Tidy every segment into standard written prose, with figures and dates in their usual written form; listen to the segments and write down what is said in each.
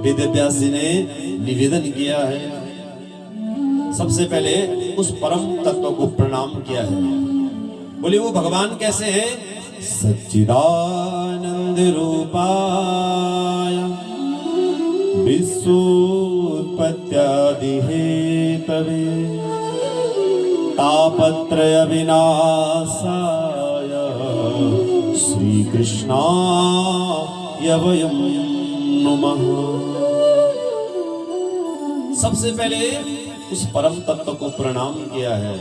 वेद व्यास जी ने निवेदन किया है। सबसे पहले उस परम तत्व को प्रणाम किया है। बोले वो भगवान कैसे हैं? सच्चिदानंद रूपाय विश्वोत्पत्त्यादि हेतवे तापत्रय विनाशाय श्री कृष्णाय वयं नमः। सबसे पहले उस परम तत्व को प्रणाम किया है।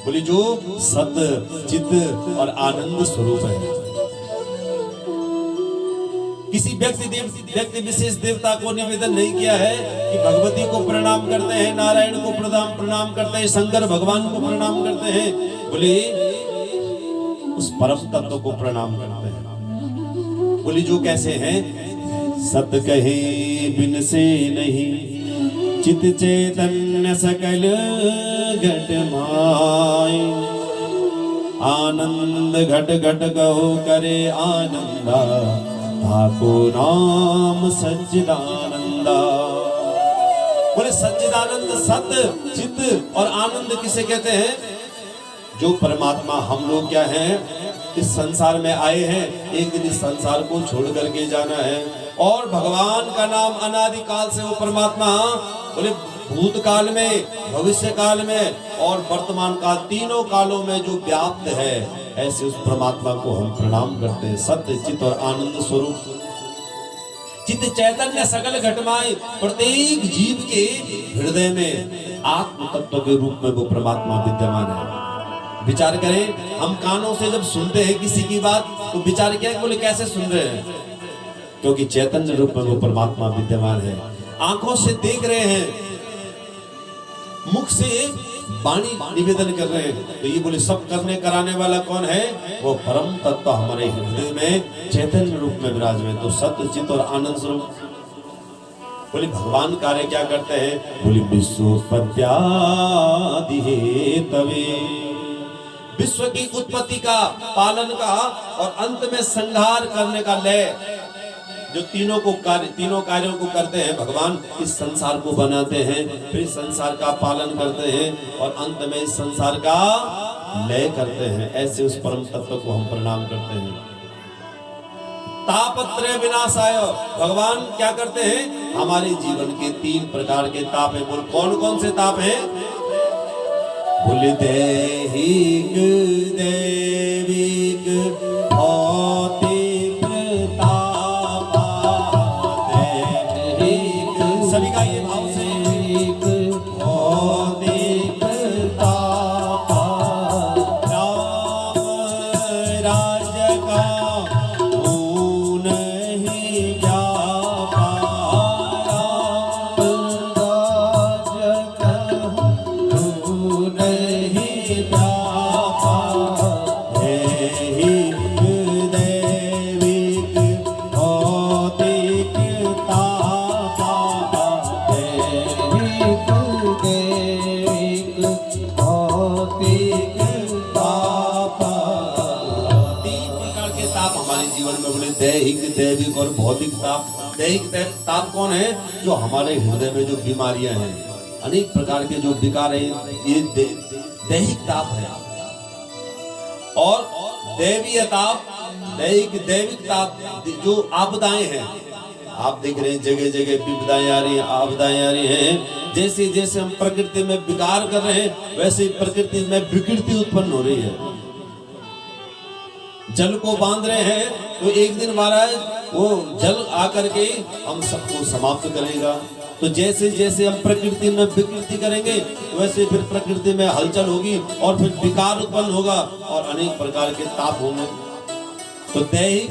बोली जो सत चित और आनंद स्वरूप है। किसी व्यक्ति विशेष देवता को निवेदन नहीं किया है कि भगवती को प्रणाम करते हैं, नारायण को प्रणाम करते हैं, शंकर भगवान को प्रणाम करते हैं। बोले उस परम तत्व को प्रणाम करते हैं। बोली जो कैसे हैं? सत कहे बिन से नहीं, चित चैतन्य सकल घट माय, आनंद घट घट कहो करे आनंदा, ताको नाम सच्चिदानंदा। बोले सच्चिदानंद सत चित और आनंद किसे कहते हैं? जो परमात्मा। हम लोग क्या हैं? इस संसार में आए हैं, एक दिन इस संसार को छोड़ करके जाना है। और भगवान का नाम अनादिकाल से वो परमात्मा बोले भूतकाल में, भविष्य काल में और वर्तमान काल, तीनों कालों में जो व्याप्त है, ऐसे उस परमात्मा को हम प्रणाम करते हैं। सत्य चित और आनंद स्वरूप, चित चैतन्य सकल घटमाए, प्रत्येक जीव के हृदय में आत्म तत्व के रूप में वो परमात्मा विद्यमान है। विचार करें, हम कानों से जब सुनते हैं किसी की बात तो विचार क्या है? बोले कैसे सुन रहे हैं? क्योंकि चैतन्य रूप में वो परमात्मा विद्यमान है। आंखों से देख रहे हैं, मुख से वाणी निवेदन कर रहे हैं। तो ये बोले सब करने कराने वाला कौन है? वो परम तत्व हमारे हृदय में चैतन्य रूप में विराजमान। तो सत्य चित और आनंद स्वरूप। बोले भगवान कार्य क्या करते हैं? बोले विश्वोत्पत्त्यादि हेतवे, विश्व की उत्पत्ति का, पालन का और अंत में संहार करने का लय, जो तीनों कार्यों को करते हैं भगवान। इस संसार को बनाते हैं, फिर संसार का पालन करते हैं और अंत में इस संसार का लय करते हैं। ऐसे उस परम तत्व को हम प्रणाम करते हैं। तापत्रय विनाशाय, भगवान क्या करते हैं? हमारे जीवन के 3 प्रकार के ताप हैं। बोल कौन कौन से ताप हैं? बोले दैहिक, दैविक, भौतिक ताप। दैहिक, सभी का ये भाव से, भौतिक ताप, राम राज्य का ऊन ही व्यापा, राम राज्य का ऊन ही व्यापा, दैहिक, दैविक, भौतिक तापा, दैहिक, दैविक, भौतिक तापा। 3 प्रकार के ताप हमारे जीवन में। बोले दैहिक, दैविक और भौतिक ताप। दैहिक ताप कौन है? जो हमारे हृदय में जो बीमारियां हैं, अनेक प्रकार के जो विकार हैं, ये दैहिक ताप है। और दैवीय ताप, दैविक ताप जो आपदाएं हैं। आप देख रहे हैं जगह जगह विपदाएं आ रही हैं, आपदाएं आ रही हैं। जैसे जैसे हम प्रकृति में विकार कर रहे हैं, वैसे प्रकृति में विकृति उत्पन्न हो रही है। जल को बांध रहे हैं तो एक दिन महाराज वो जल आकर के हम सबको समाप्त करेगा। तो जैसे जैसे हम प्रकृति में विकृति करेंगे, वैसे फिर प्रकृति में हलचल होगी और फिर विकार उत्पन्न होगा और अनेक प्रकार के ताप होंगे। तो दैहिक,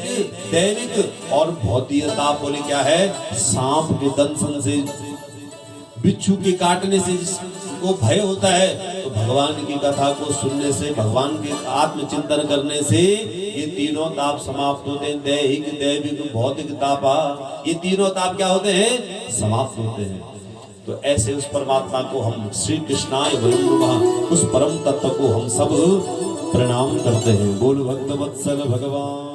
दैविक और भौतिक ताप बोले क्या है? सांप के दंशन से, बिच्छू के काटने से जिसको भय होता है, तो भगवान की कथा को सुनने से, भगवान के आत्मचिंतन करने से ये तीनों ताप समाप्त होते हैं। दैहिक, दैविक, भौतिक तापा, ये तीनों ताप क्या होते हैं? समाप्त होते हैं। तो ऐसे उस परमात्मा को हम श्री कृष्णाय वयं नमः, उस परम तत्व को हम सब प्रणाम करते हैं। बोल भक्त वत्सल भगवान।